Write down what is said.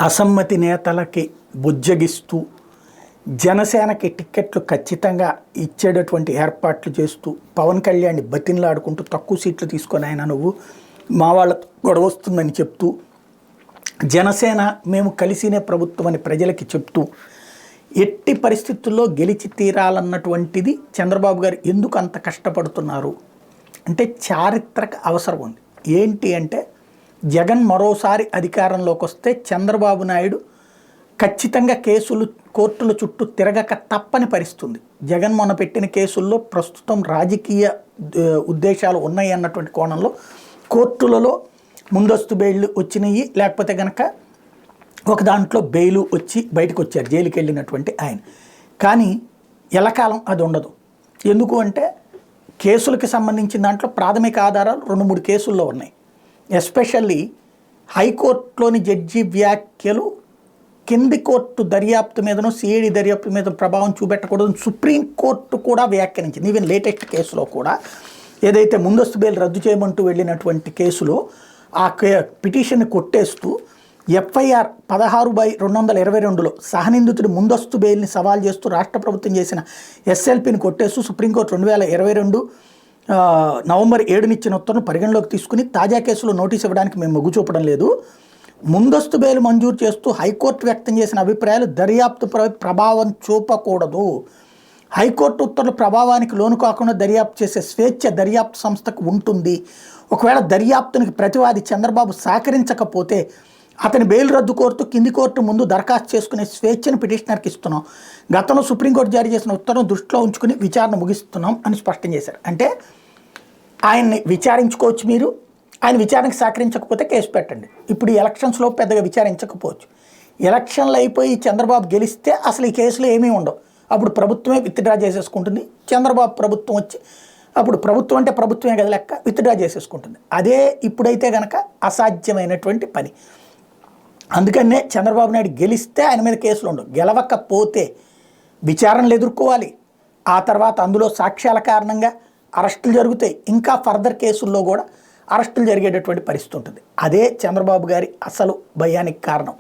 అసమ్మతి నేతలకి బుజ్జగిస్తూ జనసేనకి టిక్కెట్లు ఖచ్చితంగా ఇచ్చేటటువంటి ఏర్పాట్లు చేస్తూ పవన్ కళ్యాణ్ని బతిన్లాడుకుంటూ తక్కువ సీట్లు తీసుకొని ఆయన నువ్వు మా వాళ్ళ గొడవ వస్తుందని చెప్తూ జనసేన మేము కలిసినే ప్రభుత్వం అని ప్రజలకి చెప్తూ ఎట్టి పరిస్థితుల్లో గెలిచి తీరాలన్నటువంటిది చంద్రబాబు గారు ఎందుకు అంత కష్టపడుతున్నారు అంటే చారిత్రక అవసరం ఉంది. ఏంటి అంటే జగన్ మరోసారి అధికారంలోకి వస్తే చంద్రబాబు నాయుడు ఖచ్చితంగా కేసులు కోర్టుల చుట్టూ తిరగక తప్పని పరిస్థితుంది. జగన్ మొన్న పెట్టిన కేసుల్లో ప్రస్తుతం రాజకీయ ఉద్దేశాలు ఉన్నాయి అన్నటువంటి కోణంలో కోర్టులలో ముందస్తు బెయిల్ వచ్చినాయి, లేకపోతే కనుక ఒక దాంట్లో బెయిల్ వచ్చి బయటకు వచ్చారు జైలుకి వెళ్ళినటువంటి ఆయన. కానీ ఎల్లకాలం అది ఉండదు. ఎందుకు అంటే కేసులకి సంబంధించిన దాంట్లో ప్రాథమిక ఆధారాలు 2-3 కేసుల్లో ఉన్నాయి. ఎస్పెషల్లీ హైకోర్టులోని జడ్జి వ్యాఖ్యలు కింది కోర్టు దర్యాప్తు మీదనో సిఐడి దర్యాప్తు మీద ప్రభావం చూపెట్టకూడదు సుప్రీంకోర్టు కూడా వ్యాఖ్యానించింది. ఈవెన్ లేటెస్ట్ కేసులో కూడా ఏదైతే ముందస్తు బెయిల్ రద్దు చేయమంటూ వెళ్ళినటువంటి కేసులో ఆ పిటిషన్ని కొట్టేస్తూ ఎఫ్ఐఆర్ 16/222లో సహనిందితుడి ముందస్తు బెయిల్ని సవాల్ చేస్తూ రాష్ట్ర ప్రభుత్వం చేసిన ఎస్ఎల్పిని కొట్టేస్తూ సుప్రీంకోర్టు 2022 నవంబర్ 7 ఇచ్చిన ఉత్తర్వును పరిగణలోకి తీసుకుని తాజా కేసులో నోటీస్ ఇవ్వడానికి మేము మొగ్గు చూపడం లేదు, ముందస్తు బెయిల్ మంజూరు చేస్తూ హైకోర్టు వ్యక్తం చేసిన అభిప్రాయాలు దర్యాప్తుపై ప్రభావం చూపకూడదు, హైకోర్టు ఉత్తర్వుల ప్రభావానికి లోను కాకుండా దర్యాప్తు చేసే స్వేచ్ఛ దర్యాప్తు సంస్థకు ఉంటుంది, ఒకవేళ దర్యాప్తునికి ప్రతివాది చంద్రబాబు సహకరించకపోతే అతని బెయిల్ రద్దు కోరుతూ కింది కోర్టు ముందు దరఖాస్తు చేసుకునే స్వేచ్ఛను పిటిషనర్కి ఇస్తున్నాం, గతంలో సుప్రీంకోర్టు జారీ చేసిన ఉత్తర్వును దృష్టిలో ఉంచుకుని విచారణ ముగిస్తున్నాం అని స్పష్టం చేశారు. అంటే ఆయన్ని విచారించుకోవచ్చు, మీరు ఆయన విచారణకు సహకరించకపోతే కేసు పెట్టండి. ఇప్పుడు ఈ ఎలక్షన్స్లో పెద్దగా విచారించకపోవచ్చు, ఎలక్షన్లు అయిపోయి చంద్రబాబు గెలిస్తే అసలు ఈ కేసులు ఏమీ ఉండవు, అప్పుడు ప్రభుత్వమే విత్డ్రా చేసేసుకుంటుంది, చంద్రబాబు ప్రభుత్వం వచ్చి అప్పుడు ప్రభుత్వం అంటే ప్రభుత్వమే కదా లెక్క విత్డ్రా చేసేసుకుంటుంది. అదే ఇప్పుడైతే కనుక అసాధ్యమైనటువంటి పని. అందుకనే చంద్రబాబు నాయుడు గెలిస్తే ఆయన మీద కేసులు ఉండవు, గెలవకపోతే విచారణలు ఎదుర్కోవాలి, ఆ తర్వాత అందులో సాక్ష్యాల కారణంగా అరెస్టులు జరుగుతాయి, ఇంకా ఫర్దర్ కేసుల్లో కూడా అరెస్టులు జరిగేటటువంటి పరిస్థితి ఉంటుంది. అదే చంద్రబాబు గారి అసలు భయానికి కారణం.